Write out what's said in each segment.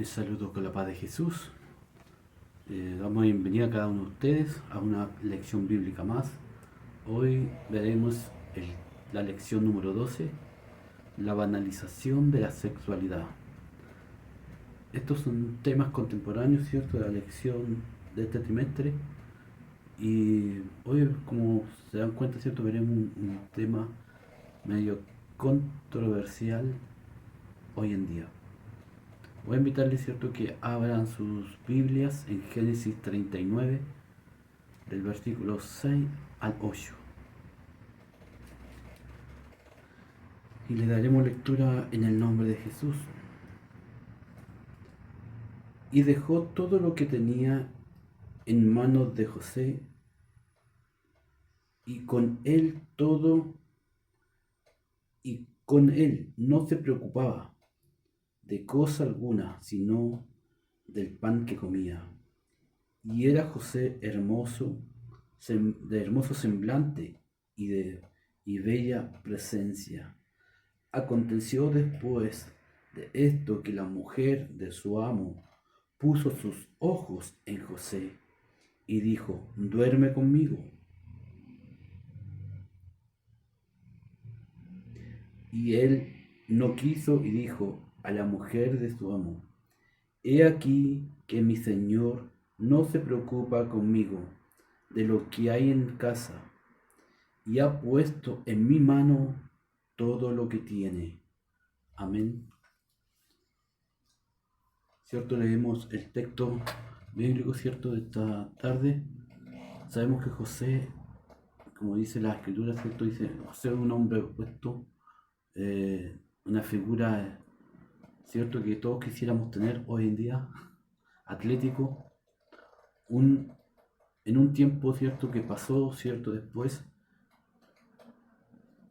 Les saludo con la paz de Jesús. Damos bienvenida a cada uno de ustedes a una lección bíblica más. Hoy veremos la lección número 12, la banalización de la sexualidad. Estos son temas contemporáneos, ¿cierto?, de la lección de este trimestre. Y hoy, como se dan cuenta, ¿cierto?, veremos un tema medio controversial hoy en día. Voy a invitarles, ¿cierto?, que abran sus Biblias en Génesis 39, del versículo 6 al 8. Y le daremos lectura en el nombre de Jesús. Y dejó todo lo que tenía en manos de José, y con él no se preocupaba de cosa alguna, sino del pan que comía. Y era José de hermoso semblante y bella presencia. Aconteció después de esto que la mujer de su amo puso sus ojos en José y dijo: duerme conmigo. Y él no quiso y dijo a la mujer de su amo: he aquí que mi señor no se preocupa conmigo de lo que hay en casa, y ha puesto en mi mano todo lo que tiene. Amén. ¿Cierto? Leemos el texto bíblico, ¿cierto?, de esta tarde. Sabemos que José, como dice la escritura, ¿cierto?, dice: José es un hombre puesto, una figura, ¿cierto?, que todos quisiéramos tener hoy en día, atlético, en un tiempo, ¿cierto?, que pasó, ¿cierto?, después,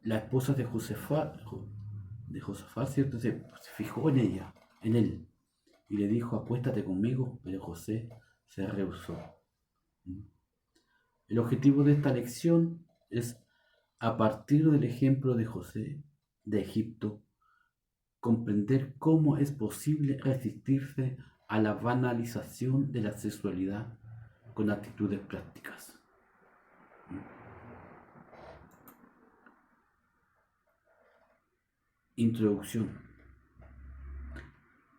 la esposa de Josafat, ¿cierto?, se fijó en ella, en él, y le dijo: acuéstate conmigo, pero José se rehusó. El objetivo de esta lección es, a partir del ejemplo de José de Egipto, comprender cómo es posible resistirse a la banalización de la sexualidad con actitudes prácticas. Introducción.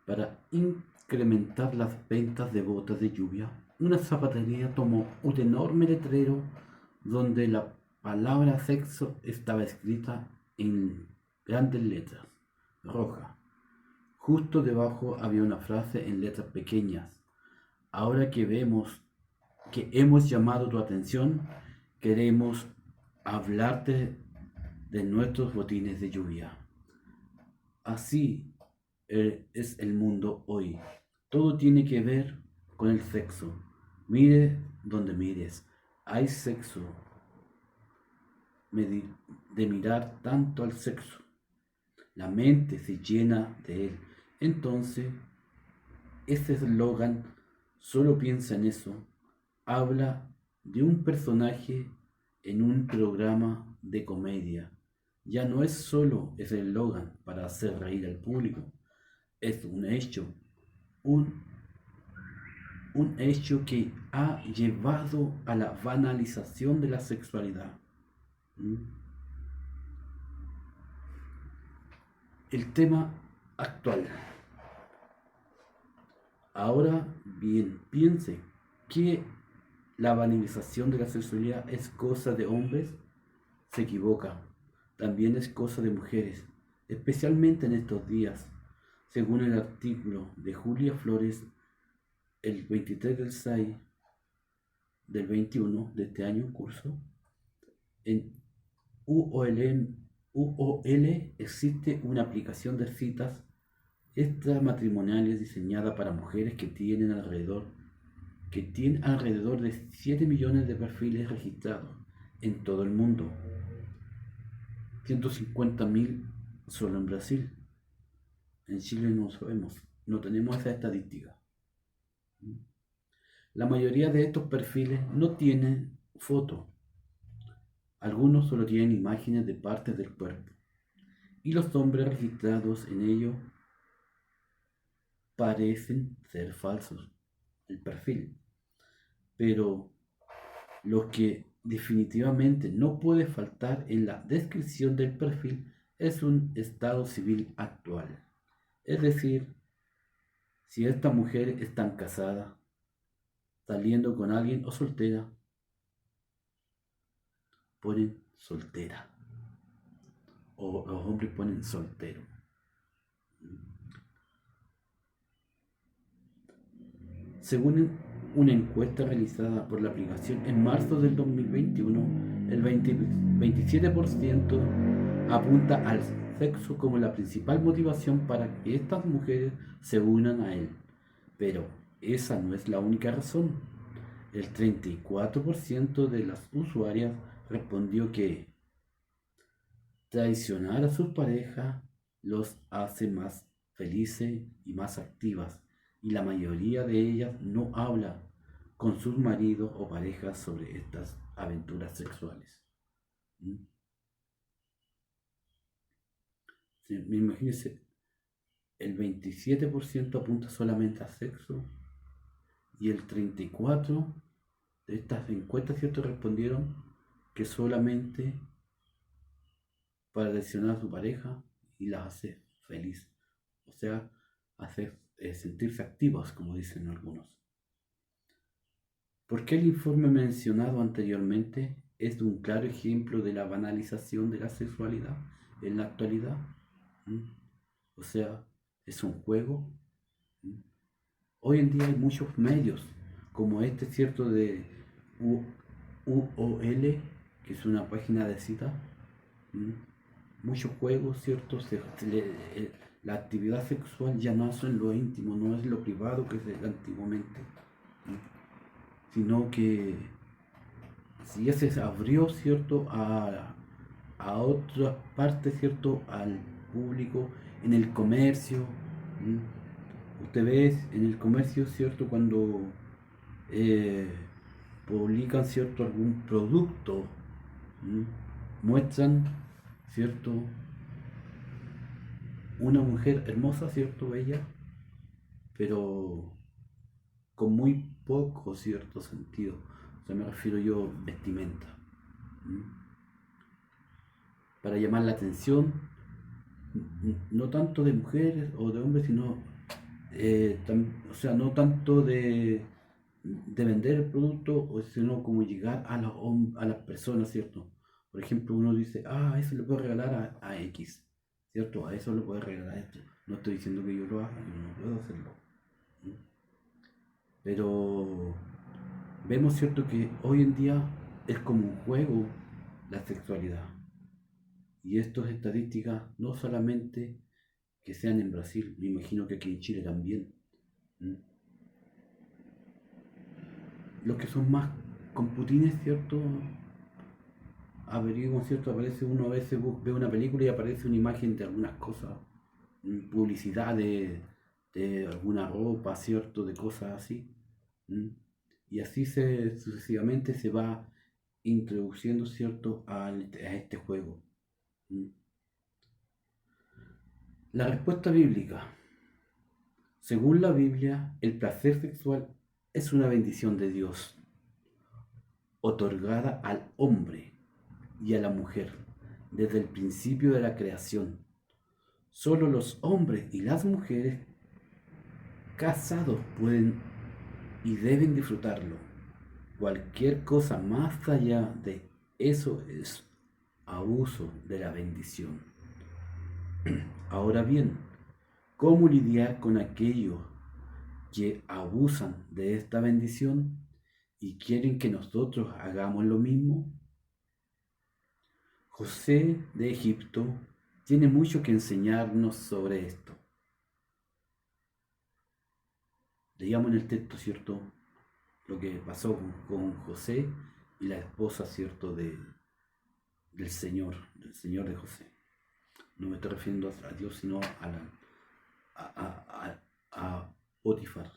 Para incrementar las ventas de botas de lluvia, una zapatería tomó un enorme letrero donde la palabra sexo estaba escrita en grandes letras rojas. Justo debajo había una frase en letras pequeñas: ahora que vemos que hemos llamado tu atención, queremos hablarte de nuestros botines de lluvia. Así es el mundo hoy. Todo tiene que ver con el sexo. Mire donde mires, hay sexo. De mirar tanto al sexo, la mente se llena de él. Entonces, ese eslogan, solo piensa en eso, habla de un personaje en un programa de comedia. Ya no es solo ese eslogan para hacer reír al público, es un hecho, un hecho que ha llevado a la banalización de la sexualidad. El tema actual. Ahora bien, piense que la banalización de la sexualidad es cosa de hombres. Se equivoca. También es cosa de mujeres, especialmente en estos días. Según el artículo de Julia Flores, el 23 del 6 del 21 de este año en curso, en UOL existe una aplicación de citas extramatrimoniales diseñada para mujeres que tienen alrededor de 7 millones de perfiles registrados en todo el mundo. 150.000 solo en Brasil. En Chile no sabemos, no tenemos esa estadística. La mayoría de estos perfiles no tienen foto. Algunos solo tienen imágenes de partes del cuerpo. Y los hombres registrados en ello parecen ser falsos el perfil, pero lo que definitivamente no puede faltar en la descripción del perfil es un estado civil actual. Es decir, si esta mujer está casada, saliendo con alguien o soltera, ponen soltera. O los hombres ponen soltero. Según una encuesta realizada por la aplicación en marzo del 2021, el 27% apunta al sexo como la principal motivación para que estas mujeres se unan a él. Pero esa no es la única razón. El 34% de las usuarias respondió que traicionar a sus parejas los hace más felices y más activas, y la mayoría de ellas no habla con sus maridos o parejas sobre estas aventuras sexuales. ¿Mm? Sí, imagínense, el 27% apunta solamente a sexo y el 34% de estas encuestas, ¿cierto?, respondieron que solamente para lesionar a su pareja y las hace feliz. O sea, hacer sentirse activos, como dicen algunos. ¿Por qué el informe mencionado anteriormente es un claro ejemplo de la banalización de la sexualidad en la actualidad? ¿Mm? O sea, es un juego. ¿Mm? Hoy en día hay muchos medios, como este, cierto, de UOL, que es una página de cita. ¿Mm? Muchos juegos, ¿cierto? La actividad sexual ya no es en lo íntimo, no es lo privado que es antiguamente, ¿no? Sino que si ya se abrió, ¿cierto?, a otras partes, ¿cierto?, al público, en el comercio. ¿Mm? Usted ve en el comercio, ¿cierto?, cuando eh, publican, ¿cierto?, algún producto, ¿Mm? Muestran, ¿cierto?, una mujer hermosa, ¿cierto?, bella, pero con muy poco cierto sentido. O sea, me refiero yo vestimenta. ¿Mm? Para llamar la atención, no tanto de mujeres o de hombres, sino, o sea, no tanto de vender el producto, sino como llegar a las personas, ¿cierto? Por ejemplo, uno dice, eso le puedo regalar a X, ¿cierto? A eso le puedo regalar esto. No estoy diciendo que yo lo haga, yo no puedo hacerlo. ¿Mm? Pero vemos, ¿cierto?, que hoy en día es como un juego la sexualidad. Y esto es estadística no solamente que sean en Brasil, me imagino que aquí en Chile también. ¿Mm? Los que son más computines, ¿cierto?, averiguan, ¿cierto? Aparece uno a veces, ve una película y aparece una imagen de algunas cosas, publicidad de alguna ropa, ¿cierto?, de cosas así. ¿Mm? Y así sucesivamente se va introduciendo, ¿cierto?, a este juego. ¿Mm? La respuesta bíblica. Según la Biblia, el placer sexual es una bendición de Dios, otorgada al hombre y a la mujer desde el principio de la creación. Solo los hombres y las mujeres casados pueden y deben disfrutarlo. Cualquier cosa más allá de eso es abuso de la bendición. Ahora bien, ¿cómo lidiar con aquellos que abusan de esta bendición y quieren que nosotros hagamos lo mismo? José de Egipto tiene mucho que enseñarnos sobre esto. Leíamos en el texto, ¿cierto?, lo que pasó con José y la esposa, ¿cierto?, del Señor de José. No me estoy refiriendo a Dios, sino a Potifar.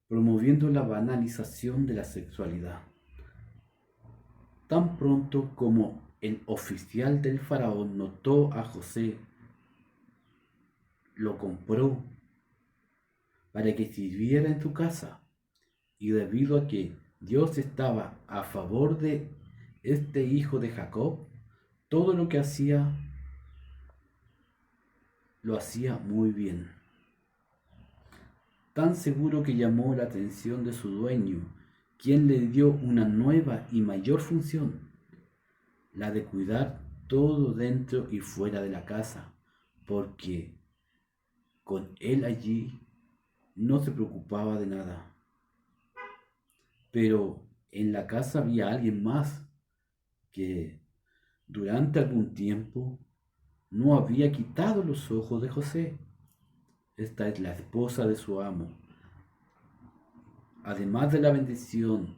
Promoviendo la banalización de la sexualidad. Tan pronto como el oficial del faraón notó a José lo compró para que sirviera en su casa. Y debido a que Dios estaba a favor de este hijo de Jacob, todo lo que hacía lo hacía muy bien. Tan seguro que llamó la atención de su dueño, quien le dio una nueva y mayor función, la de cuidar todo dentro y fuera de la casa, porque con él allí no se preocupaba de nada. Pero en la casa había alguien más que durante algún tiempo no había quitado los ojos de José. Esta es la esposa de su amo. Además de la bendición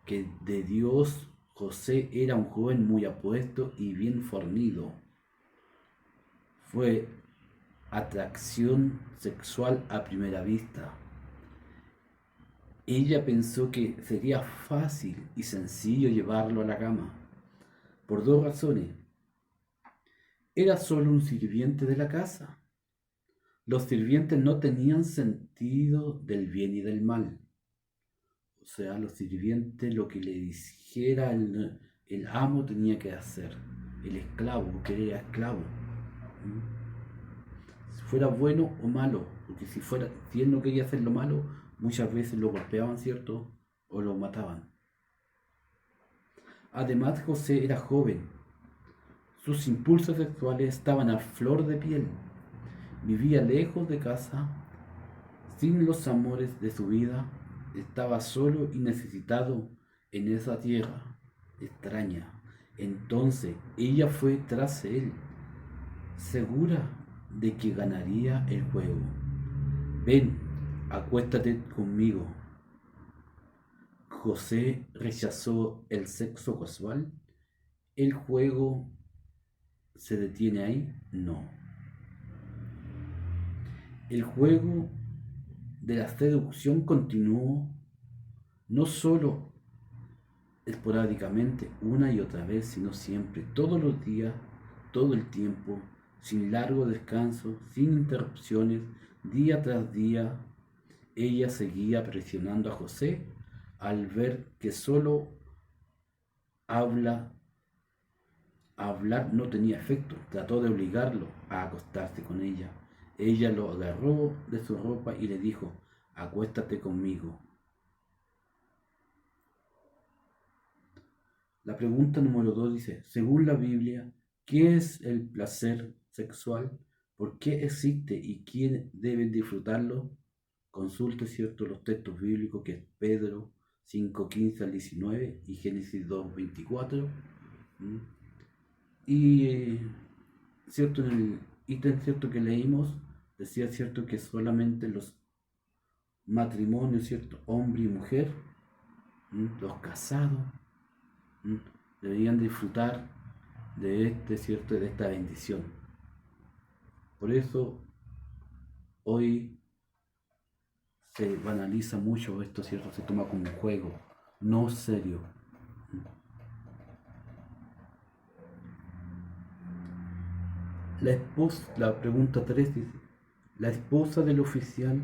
que de Dios, José era un joven muy apuesto y bien fornido. Fue atracción sexual a primera vista. Ella pensó que sería fácil y sencillo llevarlo a la cama, por dos razones. Era solo un sirviente de la casa. Los sirvientes no tenían sentido del bien y del mal. O sea, los sirvientes lo que le dijera el amo tenía que hacer. El esclavo, porque él era esclavo. Si fuera bueno o malo, porque si él no quería hacer lo malo, muchas veces lo golpeaban, ¿cierto? O lo mataban. Además, José era joven. Sus impulsos sexuales estaban a flor de piel. Vivía lejos de casa, sin los amores de su vida. Estaba solo y necesitado en esa tierra extraña. Entonces ella fue tras él, segura de que ganaría el juego. Ven, acuéstate conmigo. José rechazó el sexo casual. ¿El juego se detiene ahí? No. El juego de la seducción continuó, no solo esporádicamente, una y otra vez, sino siempre, todos los días, todo el tiempo, sin largo descanso, sin interrupciones, día tras día. Ella seguía presionando a José al ver que solo hablar no tenía efecto. Trató de obligarlo a acostarse con ella. Ella lo agarró de su ropa y le dijo: acuéstate conmigo. La pregunta número 2 dice: según la Biblia, ¿qué es el placer sexual? ¿Por qué existe y quién debe disfrutarlo? Consulte, ¿cierto?, los textos bíblicos, que es Pedro 5:15 al 19 y Génesis 2:24. Y cierto, en el ítem, cierto, que leímos, decía, cierto, que solamente los matrimonios, cierto, hombre y mujer, los casados, deberían disfrutar de cierto, de esta bendición. Por eso hoy se banaliza mucho esto, cierto, se toma como un juego, no serio. La pregunta 3 dice: la esposa del oficial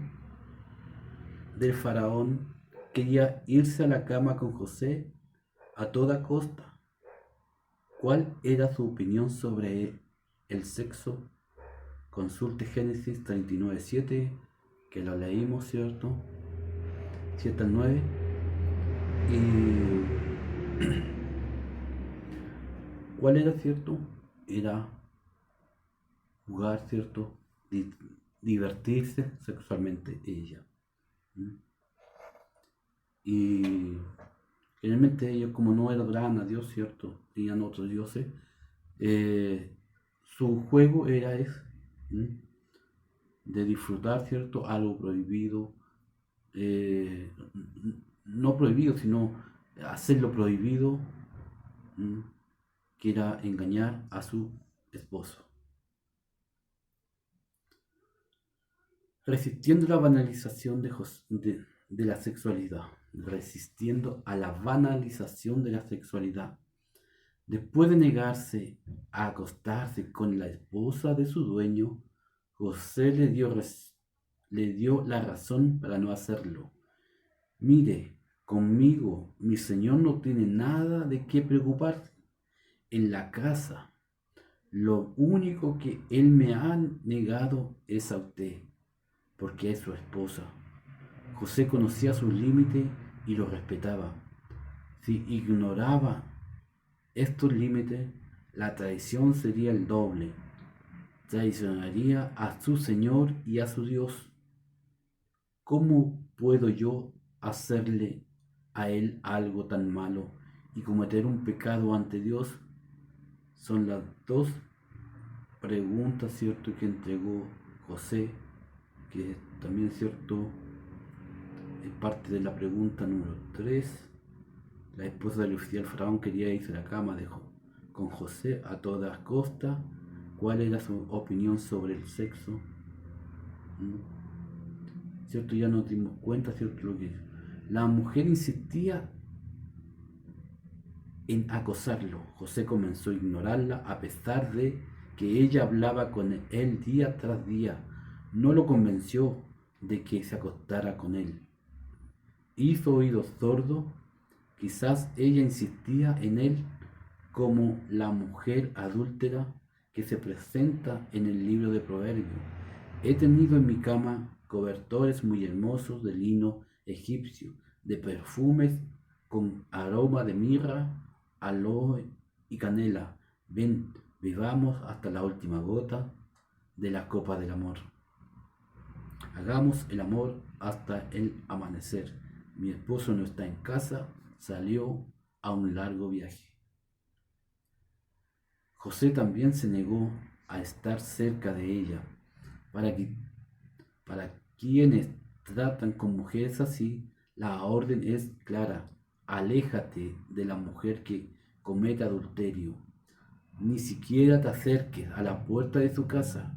del faraón quería irse a la cama con José a toda costa. ¿Cuál era su opinión sobre el sexo? Consulte Génesis 39:7, que lo leímos, ¿cierto? 7 al 9. Y ¿cuál era, cierto? Era jugar, ¿cierto? Divertirse sexualmente ella. Y generalmente ellos, como no adoraban a Dios, ¿cierto? Tenían otros dioses. Su juego era ese, de disfrutar, ¿cierto? Algo prohibido, no prohibido, sino hacer lo prohibido, que era engañar a su esposo. Resistiendo la banalización de la sexualidad, resistiendo a la banalización de la sexualidad. Después de negarse a acostarse con la esposa de su dueño, José le dio la razón para no hacerlo. Mire, conmigo mi señor no tiene nada de qué preocuparse. En la casa, lo único que él me ha negado es a usted, porque es su esposa. José conocía sus límites y los respetaba. Si ignoraba estos límites, la traición sería el doble. Traicionaría a su Señor y a su Dios. ¿Cómo puedo yo hacerle a Él algo tan malo y cometer un pecado ante Dios? Son las dos preguntas, ¿cierto?, que entregó José, que también, ¿cierto?, es parte de la pregunta número 3. La esposa del oficial faraón quería irse a la cama con José a todas costas. ¿Cuál era su opinión sobre el sexo? ¿Cierto? Ya nos dimos cuenta, ¿cierto? Lo que la mujer insistía en acosarlo. José comenzó a ignorarla a pesar de que ella hablaba con él día tras día. No lo convenció de que se acostara con él. Hizo oídos sordos. Quizás ella insistía en él como la mujer adúltera que se presenta en el libro de Proverbios. He tenido en mi cama cobertores muy hermosos de lino egipcio, de perfumes con aroma de mirra, aloe y canela. Ven, bebamos hasta la última gota de la copa del amor. Hagamos el amor hasta el amanecer. Mi esposo no está en casa, salió a un largo viaje. José también se negó a estar cerca de ella. Para quienes tratan con mujeres así, la orden es clara: aléjate de la mujer que comete adulterio. Ni siquiera te acerques a la puerta de su casa.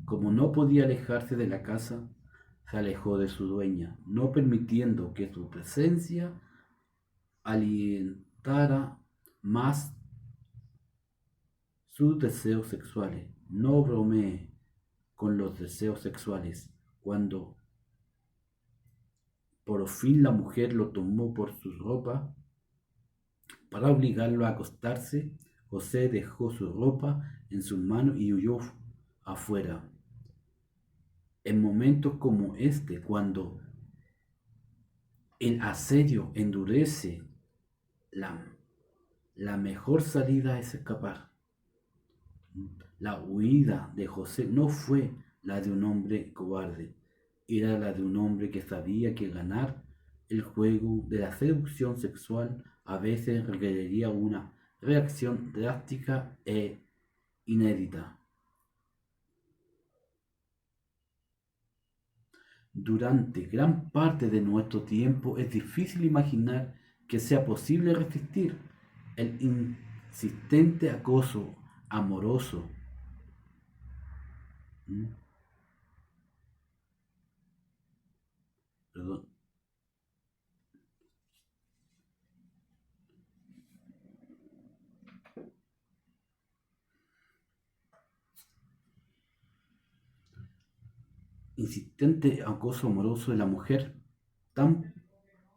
Como no podía alejarse de la casa, se alejó de su dueña, no permitiendo que su presencia alientara más sus deseos sexuales. No bromee con los deseos sexuales. Cuando por fin la mujer lo tomó por su ropa para obligarlo a acostarse, José dejó su ropa en sus manos y huyó afuera. En momentos como este, cuando el asedio endurece, la mejor salida es escapar. La huida de José no fue la de un hombre cobarde, era la de un hombre que sabía que ganar el juego de la seducción sexual a veces requeriría una reacción drástica e inédita. Durante gran parte de nuestro tiempo es difícil imaginar que sea posible resistir el insistente acoso amoroso. Perdón. Insistente acoso amoroso de la mujer tan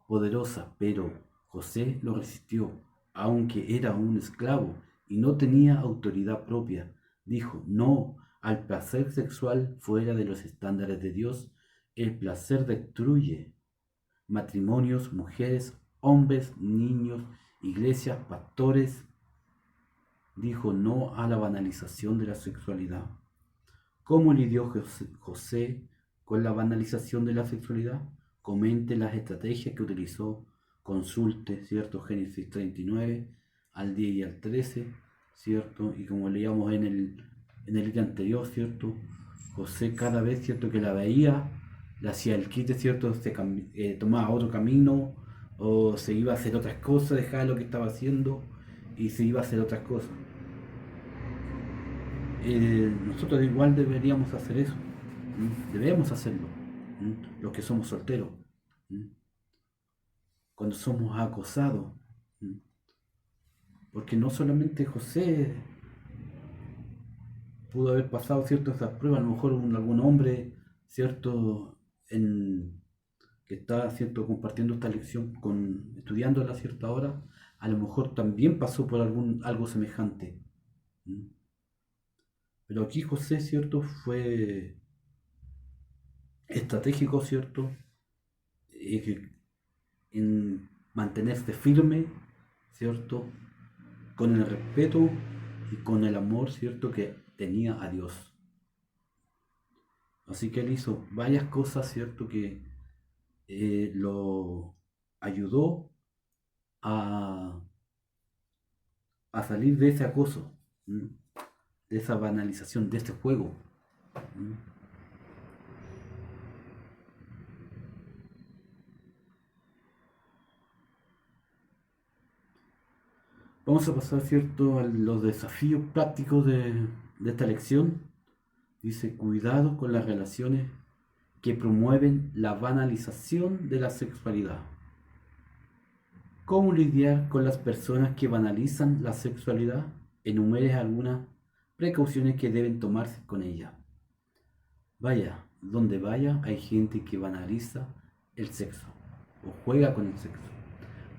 poderosa, pero José lo resistió, aunque era un esclavo y no tenía autoridad propia. Dijo no al placer sexual fuera de los estándares de Dios. El placer destruye matrimonios, mujeres, hombres, niños, iglesias, pastores. Dijo no a la banalización de la sexualidad. ¿Cómo lidió José con la banalización de la sexualidad? Comente las estrategias que utilizó. Consulte, ¿cierto? Génesis 39, al 10 y al 13, ¿cierto? Y como leíamos en el día anterior, ¿cierto? José cada vez, ¿cierto?, que la veía, le hacía el quite, ¿cierto? Tomaba otro camino o se iba a hacer otras cosas, dejaba lo que estaba haciendo y se iba a hacer otras cosas. Nosotros igual deberíamos hacer eso. Debemos hacerlo. Los que somos solteros. Cuando somos acosados. Porque no solamente José pudo haber pasado, ¿cierto? Esas pruebas, a lo mejor algún hombre, ¿cierto? Que está, ¿cierto? Compartiendo esta lección, estudiándola a cierta hora, a lo mejor también pasó por algo semejante. ¿Mm? Pero aquí José, ¿cierto? Fue estratégico, ¿cierto? En mantenerse firme, ¿cierto? Con el respeto y con el amor, ¿cierto? Que tenía a Dios. Así que él hizo varias cosas, ¿cierto? Que lo ayudó a, a salir de ese acoso, ¿m? De esa banalización, de este juego. ¿M? Vamos a pasar, ¿cierto?, a los desafíos prácticos de esta lección. Dice, cuidado con las relaciones que promueven la banalización de la sexualidad. ¿Cómo lidiar con las personas que banalizan la sexualidad? Enumere algunas precauciones que deben tomarse con ella. Vaya, donde vaya hay gente que banaliza el sexo o juega con el sexo.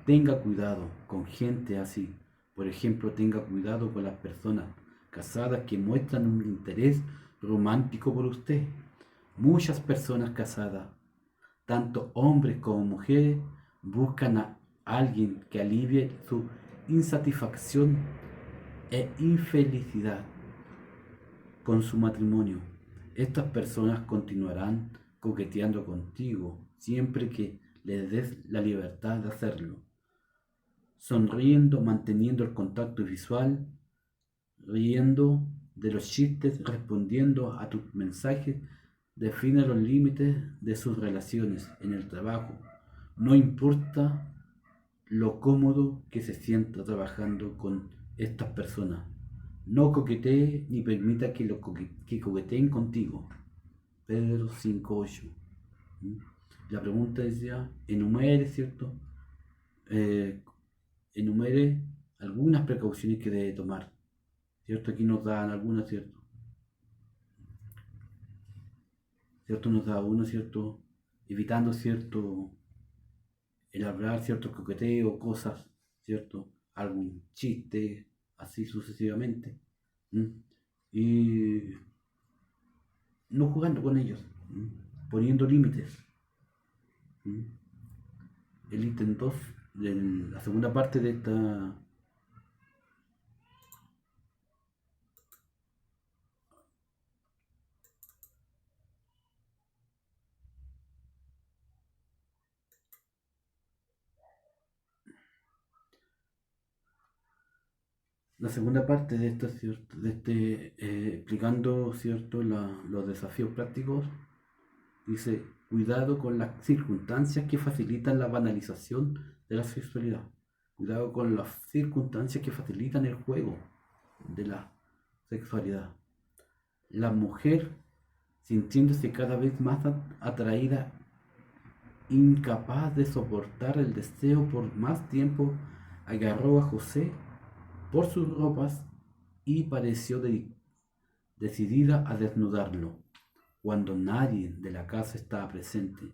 Tenga cuidado con gente así. Por ejemplo, tenga cuidado con las personas casadas que muestran un interés romántico por usted. Muchas personas casadas, tanto hombres como mujeres, buscan a alguien que alivie su insatisfacción e infelicidad con su matrimonio. Estas personas continuarán coqueteando contigo siempre que les des la libertad de hacerlo. Sonriendo, manteniendo el contacto visual, riendo de los chistes, respondiendo a tus mensajes, define los límites de sus relaciones en el trabajo. No importa lo cómodo que se sienta trabajando con estas personas. No coquetee ni permita que coqueteen contigo. Pedro 5:8. ¿Mm? La pregunta decía, enumere, ¿cierto? Enumere algunas precauciones que debe tomar. ¿Cierto? Aquí nos dan algunas, ¿cierto? ¿Cierto? Nos da uno, ¿cierto? Evitando, ¿cierto? El hablar, ¿cierto? Coqueteo, cosas, ¿cierto? Algún chiste, así sucesivamente. ¿Mm? Y no jugando con ellos, poniendo límites. El ítem 2, la segunda parte de esta. La segunda parte de esto, ¿cierto? Explicando, ¿cierto? Los desafíos prácticos, dice, cuidado con las circunstancias que facilitan la banalización de la sexualidad. Cuidado con las circunstancias que facilitan el juego de la sexualidad. La mujer, sintiéndose cada vez más atraída, incapaz de soportar el deseo por más tiempo, agarró a José por sus ropas y pareció decidida a desnudarlo, cuando nadie de la casa estaba presente.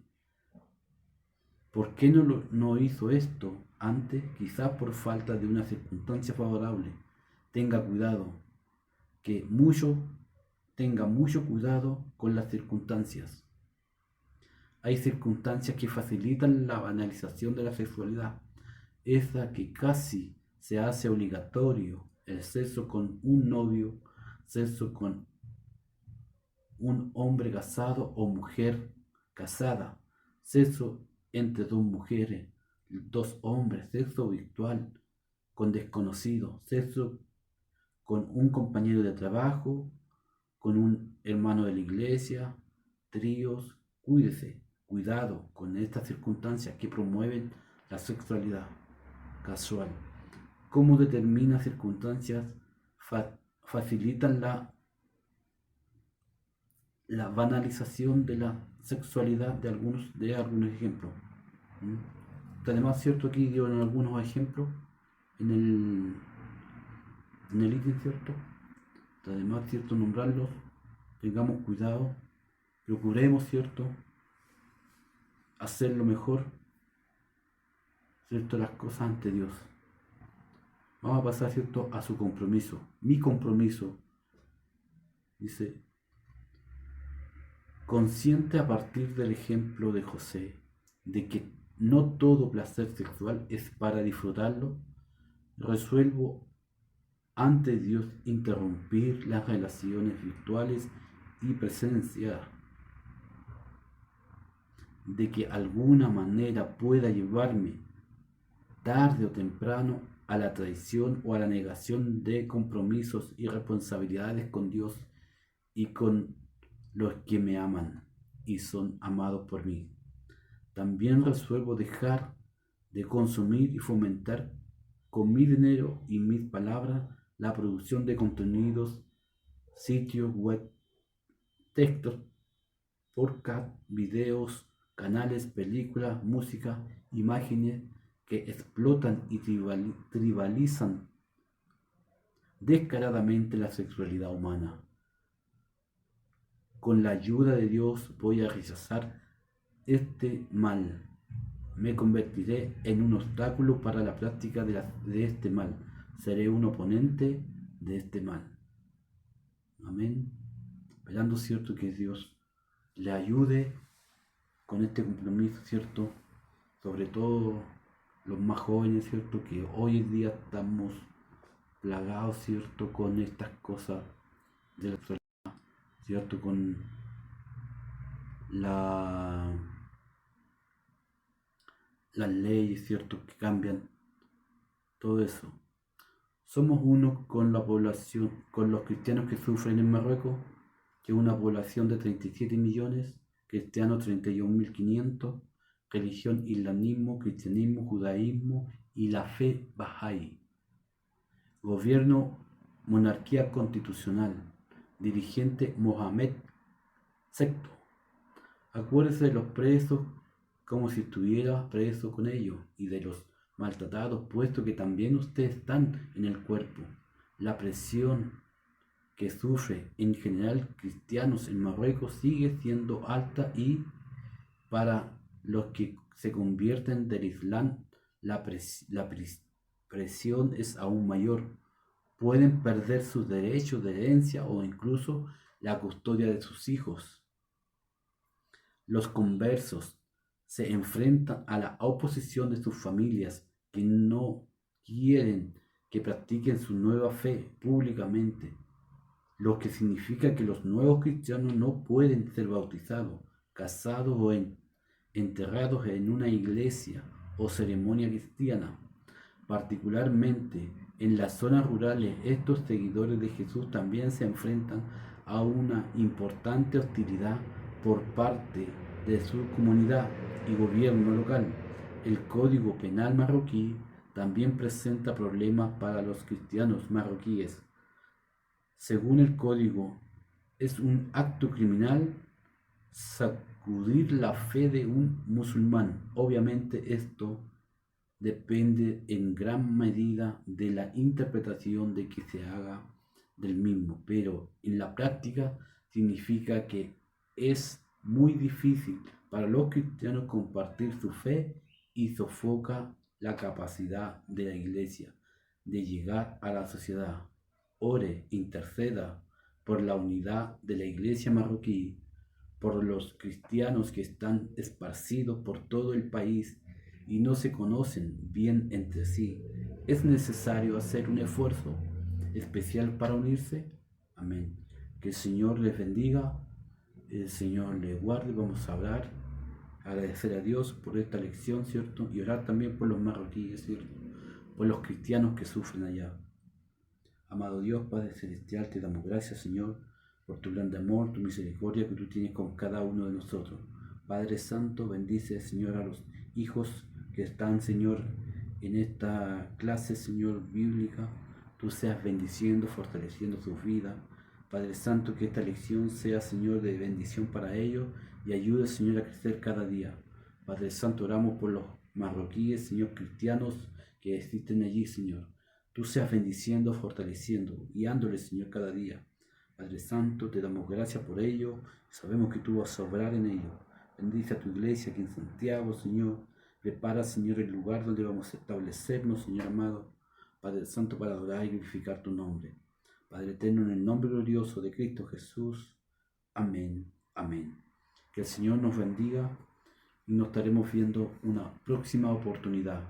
¿Por qué no hizo esto antes? Quizás por falta de una circunstancia favorable. Tenga cuidado, que tenga mucho cuidado con las circunstancias. Hay circunstancias que facilitan la banalización de la sexualidad, esa que casi se hace obligatorio el sexo con un novio, sexo con un hombre casado o mujer casada, sexo entre dos mujeres, dos hombres, sexo virtual con desconocidos, sexo con un compañero de trabajo, con un hermano de la iglesia, tríos. Cuídese, cuidado con estas circunstancias que promueven la sexualidad casual. ¿Cómo determina circunstancias facilitan la banalización de la sexualidad de algunos ejemplos? Además, cierto, aquí dio algunos ejemplos en el ítem, cierto. además, ¿cierto?, nombrarlos, tengamos cuidado, procuremos, ¿cierto?, hacer lo mejor, ¿cierto?, las cosas ante Dios. Vamos a pasar, ¿cierto?, a su compromiso. Mi compromiso, dice, consciente a partir del ejemplo de José, de que no todo placer sexual es para disfrutarlo, resuelvo ante Dios interrumpir las relaciones virtuales y presenciar de que alguna manera pueda llevarme tarde o temprano a la traición o a la negación de compromisos y responsabilidades con Dios y con los que me aman y son amados por mí. También resuelvo dejar de consumir y fomentar con mi dinero y mis palabras la producción de contenidos, sitios web, textos, podcast, videos, canales, películas, música, imágenes que explotan y tribalizan descaradamente la sexualidad humana. Con la ayuda de Dios voy a rechazar este mal. Me convertiré en un obstáculo para la práctica de este mal. Seré un oponente de este mal. Amén. Esperando, ¿cierto?, que Dios le ayude con este compromiso, ¿cierto? Sobre todo los más jóvenes, ¿cierto?, que hoy en día estamos plagados, ¿cierto?, con estas cosas de la sexualidad, ¿cierto?, con las leyes, ¿cierto?, que cambian, todo eso. Somos uno con la población, con los cristianos que sufren en Marruecos, que es una población de 37 millones, cristianos 31.500, religión islamismo, cristianismo, judaísmo y la fe Bahá'í. Gobierno, monarquía constitucional, dirigente Mohamed VI. Acuérdese de los presos como si estuviera preso con ellos y de los maltratados, puesto que también ustedes están en el cuerpo. La presión que sufre en general cristianos en Marruecos sigue siendo alta y para los que se convierten del Islam la presión es aún mayor. Pueden perder sus derechos de herencia o incluso la custodia de sus hijos. Los conversos se enfrentan a la oposición de sus familias que no quieren que practiquen su nueva fe públicamente, lo que significa que los nuevos cristianos no pueden ser bautizados, casados o enterrados en una iglesia o ceremonia cristiana. Particularmente en las zonas rurales, estos seguidores de Jesús también se enfrentan a una importante hostilidad por parte de su comunidad y gobierno local. El Código Penal marroquí también presenta problemas para los cristianos marroquíes. Según el código, es un acto criminal sacudir la fe de un musulmán. Obviamente esto depende en gran medida de la interpretación de que se haga del mismo, pero en la práctica significa que es muy difícil para los cristianos compartir su fe y sofoca la capacidad de la iglesia de llegar a la sociedad. Ore, interceda por la unidad de la iglesia marroquí, por los cristianos que están esparcidos por todo el país y no se conocen bien entre sí. ¿Es necesario hacer un esfuerzo especial para unirse? Amén. Que el Señor les bendiga, el Señor les guarde. Vamos a orar, agradecer a Dios por esta lección, ¿cierto? Y orar también por los marroquíes, ¿cierto? Por los cristianos que sufren allá. Amado Dios, Padre Celestial, te damos gracias, Señor, por tu grande amor, tu misericordia que tú tienes con cada uno de nosotros. Padre Santo, bendice, Señor, a los hijos que están, Señor, en esta clase, Señor, bíblica. Tú seas bendiciendo, fortaleciendo sus vidas. Padre Santo, que esta lección sea, Señor, de bendición para ellos y ayude, Señor, a crecer cada día. Padre Santo, oramos por los marroquíes, Señor, cristianos que existen allí, Señor. Tú seas bendiciendo, fortaleciendo, guiándoles, Señor, cada día. Padre Santo, te damos gracias por ello. Sabemos que tú vas a obrar en ello. Bendice a tu iglesia aquí en Santiago, Señor. Prepara, Señor, el lugar donde vamos a establecernos, Señor amado. Padre Santo, para adorar y glorificar tu nombre. Padre eterno, en el nombre glorioso de Cristo Jesús. Amén. Amén. Que el Señor nos bendiga y nos estaremos viendo una próxima oportunidad.